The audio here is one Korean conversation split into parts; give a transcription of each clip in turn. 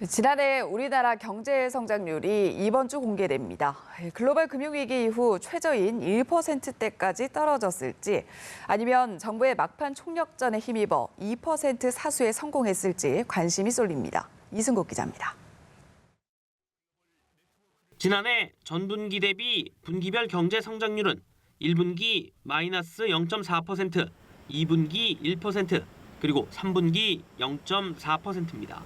지난해 우리나라 경제 성장률이 이번 주 공개됩니다. 글로벌 금융위기 이후 최저인 1%대까지 떨어졌을지 아니면 정부의 막판 총력전에 힘입어 2% 사수에 성공했을지 관심이 쏠립니다. 이승국 기자입니다. 지난해 전분기 대비 분기별 경제 성장률은 1분기 마이너스 0.4%, 2분기 1%, 그리고 3분기 0.4%입니다.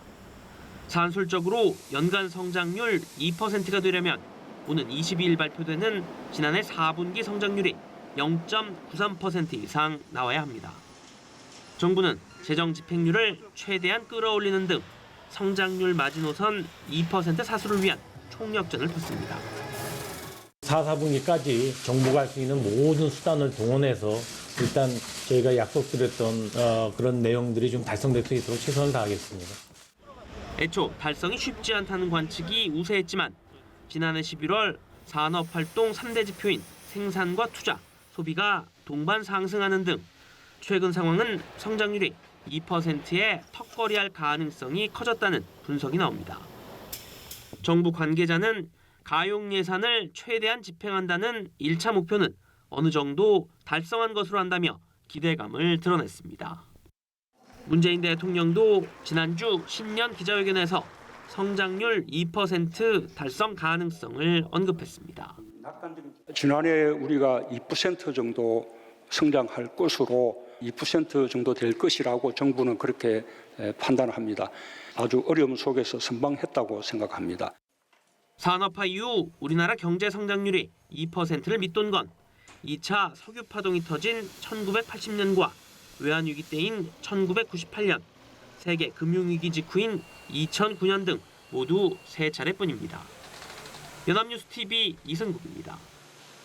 산술적으로 연간 성장률 2%가 되려면 오는 22일 발표되는 지난해 4분기 성장률이 0.93% 이상 나와야 합니다. 정부는 재정 집행률을 최대한 끌어올리는 등 성장률 마지노선 2% 사수를 위한 총력전을 폈습니다. 4, 4분기까지 정부가 할 수 있는 모든 수단을 동원해서 일단 저희가 약속드렸던 그런 내용들이 좀 달성될 수 있도록 최선을 다하겠습니다. 애초 달성이 쉽지 않다는 관측이 우세했지만 지난해 11월 산업활동 3대 지표인 생산과 투자, 소비가 동반 상승하는 등 최근 상황은 성장률이 2%에 턱걸이할 가능성이 커졌다는 분석이 나옵니다. 정부 관계자는 가용 예산을 최대한 집행한다는 1차 목표는 어느 정도 달성한 것으로 한다며 기대감을 드러냈습니다. 문재인 대통령도 지난주 신년 기자회견에서 성장률 2% 달성 가능성을 언급했습니다. 지난해 우리가 2% 정도 성장할 것으로 2% 정도 될 것이라고 정부는 그렇게 판단합니다. 아주 어려움 속에서 선방했다고 생각합니다. 산업화 이후 우리나라 경제 성장률이 2%를 밑돈 건 2차 석유 파동이 터진 1980년과 외환위기 때인 1998년, 세계 금융위기 직후인 2009년 등 모두 3차례뿐입니다. 연합뉴스 TV 이승국입니다.